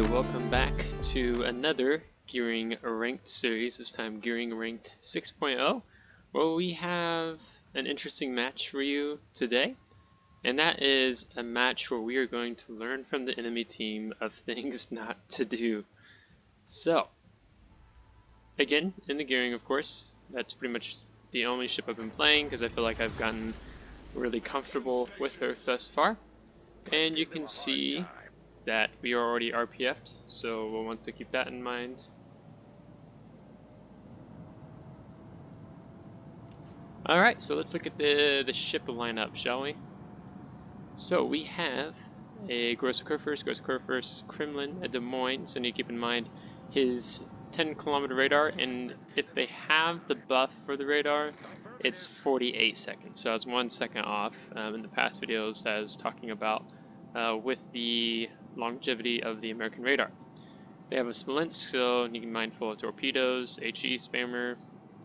welcome back to another Gearing Ranked series, this time Gearing Ranked 6.0, where we have an interesting match for you today, and that is a match where we are going to learn from the enemy team of things not to do. So, again, in the Gearing, of course, that's pretty much the only ship I've been playing because I feel like I've gotten really comfortable with her thus far, and you can see that we are already RPF'd, so we'll want to keep that in mind. Alright, so let's look at the ship lineup, shall we? So we have a Gross Kremlin, a Des Moines, so you need to keep in mind his 10-kilometer radar, and if they have the buff for the radar, it's 48 seconds, so I was 1 second off in the past videos that I was talking about with the longevity of the American radar. They have a Smolensk, so you can be mindful of torpedoes, HE spammer,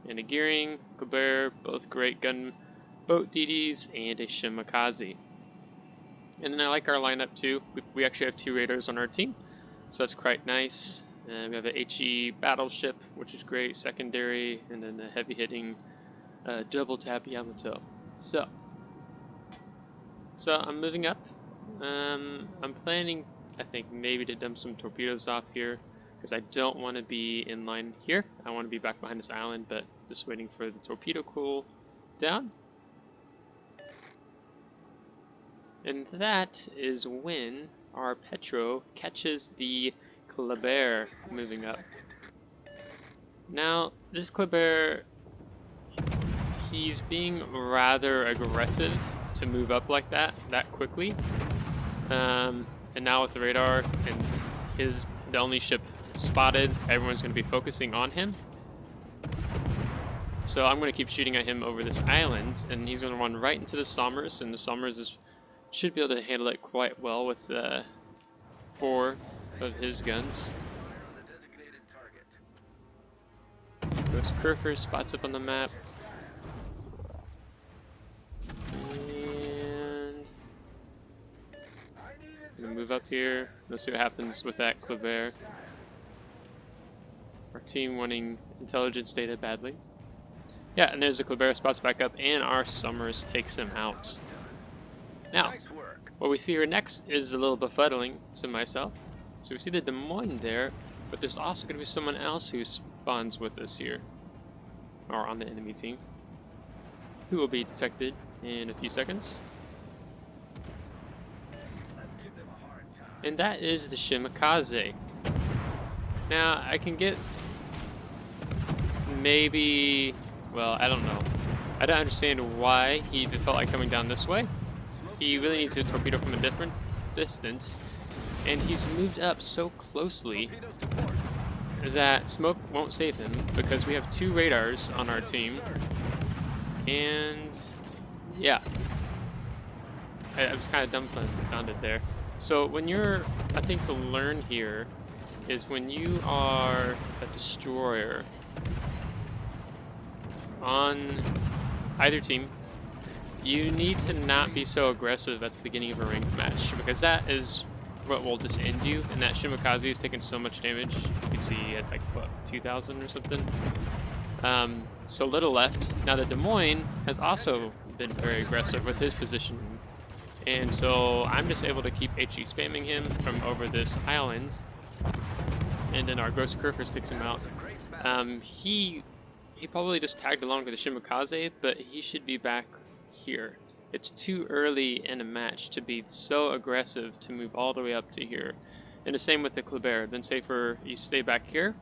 and a Gearing, Kleber, both great gunboat DDs, and a Shimakaze. And then I like our lineup too. We actually have 2 radars on our team, so that's quite nice. We have a HE battleship, which is great, secondary, and then a heavy hitting double tap Yamato. So I'm moving up. I'm planning, I think, maybe to dump some torpedoes off here because I don't want to be in line here. I want to be back behind this island, but just waiting for the torpedo cool down. And that is when our Petro catches the Kleber moving up. Now, this Kleber, he's being rather aggressive to move up like that quickly. And now with the radar and the only ship spotted, everyone's going to be focusing on him. So I'm going to keep shooting at him over this island, and he's going to run right into the Sommers, and the Sommers should be able to handle it quite well with 4 of his guns. Goes Kerfer, spots up on the map. Move up here. Let's see what happens with that Kleber. Our team wanting intelligence data badly. Yeah, and there's the Kleber, spots back up, and our Sommers takes him out. Now, what we see here next is a little befuddling to myself. So we see the Des Moines there, but there's also going to be someone else who spawns with us here, or on the enemy team, who will be detected in a few seconds. And that is the Shimakaze. Now, I can get maybe, well, I don't know. I don't understand why he felt like coming down this way. He really needs to torpedo from a different distance, and he's moved up so closely that smoke won't save him because we have 2 radars on our team. And yeah, I was kind of dumbfounded there. So when you're, I think to learn here is when you are a destroyer on either team, you need to not be so aggressive at the beginning of a ranked match, because that is what will just end you, and that Shimakaze is taking so much damage. You can see at like, what, 2,000 or something? So little left. Now the Des Moines has also been very aggressive with his positioning. And so I'm just able to keep HE spamming him from over this island, and then our Gross Kerfers takes him out. He probably just tagged along with the Shimakaze, but he should be back here. It's too early in a match to be so aggressive to move all the way up to here. And the same with the Kleber. Then say for you stay back here.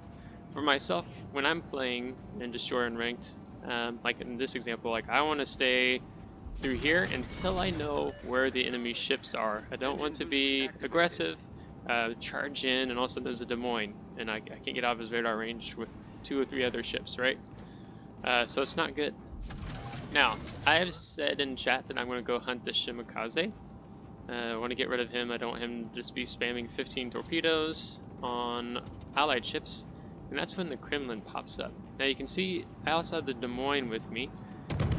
For myself, when I'm playing in Destroyer and Ranked, like in this example, like I want to stay through here until I know where the enemy ships are. I don't want to be aggressive, charge in, and also there's a Des Moines, and I can't get out of his radar range with 2 or 3 other ships, right? So it's not good. Now, I have said in chat that I'm going to go hunt the Shimakaze. I want to get rid of him. I don't want him to just be spamming 15 torpedoes on allied ships, and that's when the Kremlin pops up. Now you can see I also have the Des Moines with me,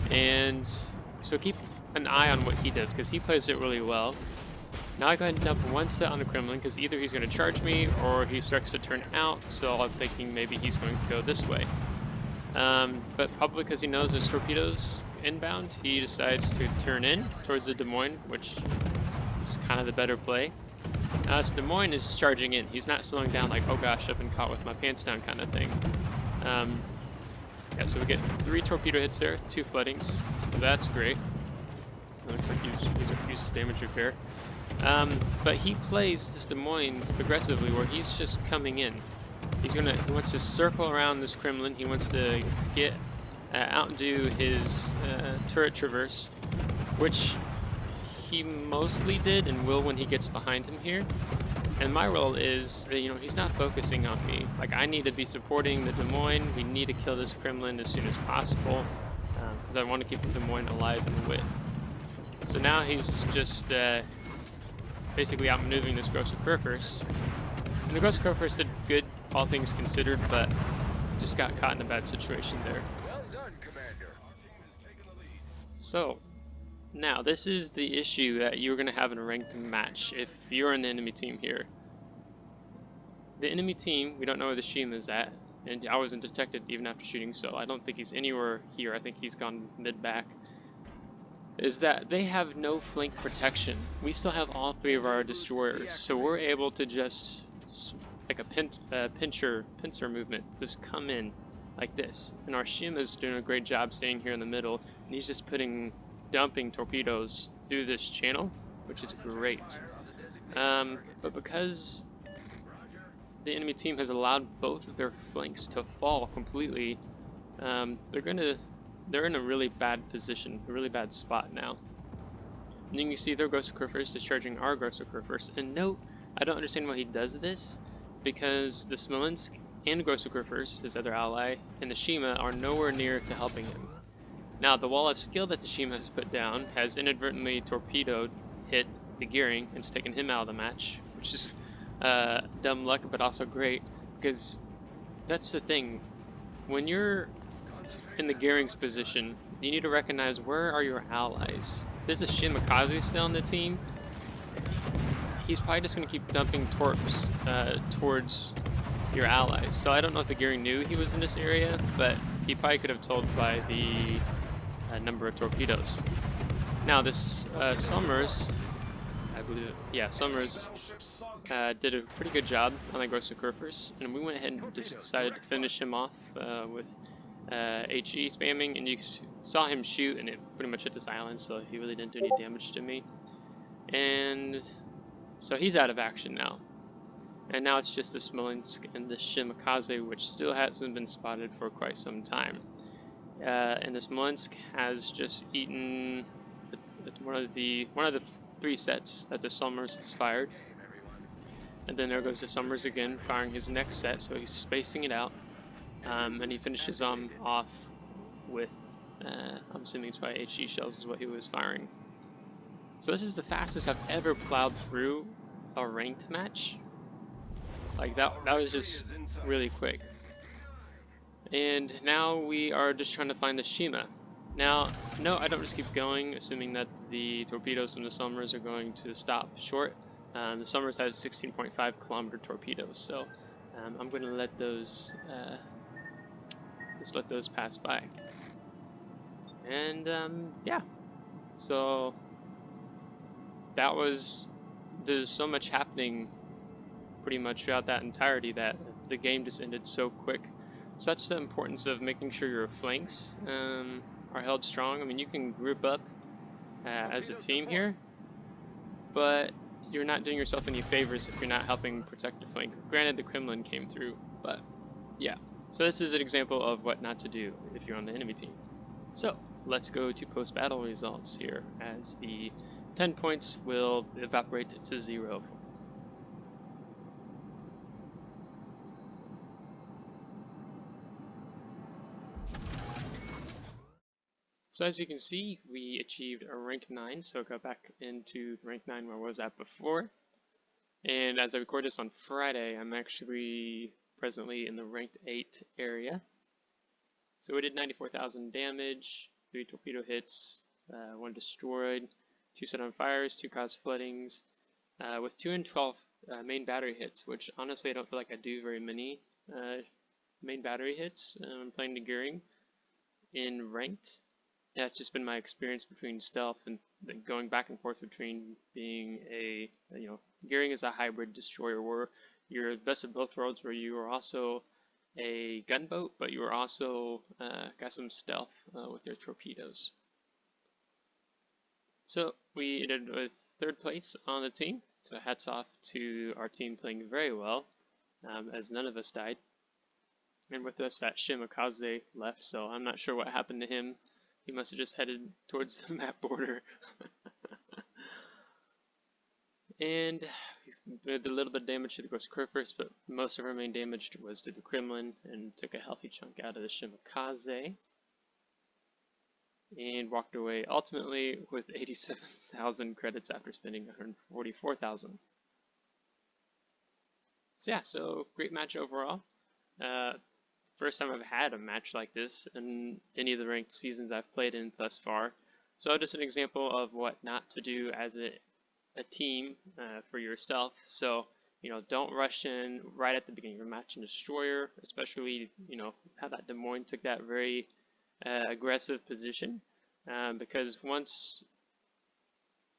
and so keep an eye on what he does, because he plays it really well. Now I go ahead and dump one set on the Kremlin because either he's going to charge me or he starts to turn out, so I'm thinking maybe he's going to go this way. But probably because he knows there's torpedoes inbound, he decides to turn in towards the Des Moines, which is kind of the better play. Now Des Moines is charging in. He's not slowing down like, oh gosh, I've been caught with my pants down kind of thing. Yeah, so we get 3 torpedo hits there, 2 floodings, so that's great. It looks like he's uses damage repair. But he plays this Des Moines aggressively where he's just coming in. He wants to circle around this Kremlin. He wants to get outdo his turret traverse, which he mostly did and will when he gets behind him here. And my role is, he's not focusing on me. Like, I need to be supporting the Des Moines. We need to kill this Kremlin as soon as possible because I want to keep the Des Moines alive and with. So now he's just basically outmaneuvering this Grosser Kurfürst. And the Grosser Kurfürst did good, all things considered, but just got caught in a bad situation there. Well done, Commander. So, now this is the issue that you're going to have in a ranked match if you're in the enemy team here. The enemy team, we don't know where the Shima is at, and I wasn't detected even after shooting, so I don't think he's anywhere here. I think he's gone mid-back. Is that they have no flank protection. We still have all 3 of our destroyers, so we're able to just, like a pincer movement, just come in like this. And our Shima's doing a great job staying here in the middle, and he's just dumping torpedoes through this channel, which is great. But because the enemy team has allowed both of their flanks to fall completely, they're in a really bad position, a really bad spot now. And you can see their Grosser Kurfürst is charging our Grosser Kurfürst. And note, I don't understand why he does this, because the Smolensk and Grosser Kurfürst, his other ally, and the Shima are nowhere near to helping him. Now, the wall of skill that the Shima has put down has inadvertently hit the gearing, and it's taken him out of the match, which is dumb luck, but also great, because that's the thing. When you're in the gearing's position, you need to recognize where are your allies. If there's a Shimakaze still on the team, he's probably just going to keep dumping torps towards your allies. So I don't know if the gearing knew he was in this area, but he probably could have told by the number of torpedoes. Now this Summers, I believe, yeah, Summers did a pretty good job on the Grosser Kurfürst, and we went ahead and just decided to finish him off with HE spamming, and you saw him shoot, and it pretty much hit this island, so he really didn't do any damage to me. And so he's out of action now. And now it's just the Smolensk and the Shimakaze, which still hasn't been spotted for quite some time. And the Smolensk has just eaten one of the 3 sets that the Summers has fired. And then there goes the Summers again, firing his next set, so he's spacing it out. And he finishes off with, I'm assuming it's by HE shells is what he was firing. So this is the fastest I've ever plowed through a ranked match. Like that was just really quick. And now we are just trying to find the Shima. Now, no, I don't just keep going, assuming that the torpedoes from the Summers are going to stop short. The Summers has 16.5 kilometer torpedoes, so I'm going to let those just let those pass by. And yeah, so there's so much happening pretty much throughout that entirety that the game just ended so quick. So that's the importance of making sure your flanks are held strong. I mean, you can group up as a team here, but you're not doing yourself any favors if you're not helping protect the flank. Granted, the Kremlin came through, but yeah. So this is an example of what not to do if you're on the enemy team. So let's go to post-battle results here, as the 10 points will evaporate to 0. So as you can see, we achieved a rank 9, so go back into rank 9 where I was at before. And as I record this on Friday, I'm actually presently in the ranked 8 area. So we did 94,000 damage, 3 torpedo hits, 1 destroyed, 2 set on fires, 2 caused floodings, with 2 and 12 main battery hits, which honestly I don't feel like I do very many main battery hits when I'm playing the Gearing in ranked. Yeah, it's just been my experience between stealth and going back and forth between being Gearing is a hybrid destroyer where you're the best of both worlds, where you are also a gunboat, but you are also got some stealth with your torpedoes. So we ended with 3rd place on the team. So hats off to our team playing very well, as none of us died. And with us, that Shimakaze left, so I'm not sure what happened to him. He must have just headed towards the map border. And he did a little bit of damage to the Ghost Kurfürst, but most of our main damage was to the Kremlin and took a healthy chunk out of the Shimakaze. And walked away ultimately with 87,000 credits after spending 144,000. So yeah, so great match overall. First time I've had a match like this in any of the ranked seasons I've played in thus far. So just an example of what not to do as a team for yourself. So, don't rush in right at the beginning of a match and destroyer, especially, how that Des Moines took that very aggressive position. Because once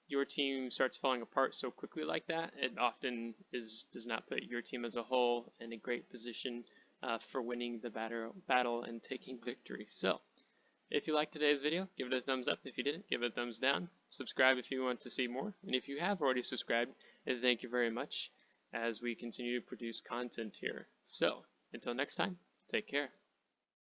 your team starts falling apart so quickly like that, it often does not put your team as a whole in a great position for winning the battle and taking victory. So, if you liked today's video, give it a thumbs up. If you didn't, give it a thumbs down. Subscribe if you want to see more. And if you have already subscribed, thank you very much as we continue to produce content here. So, until next time, take care.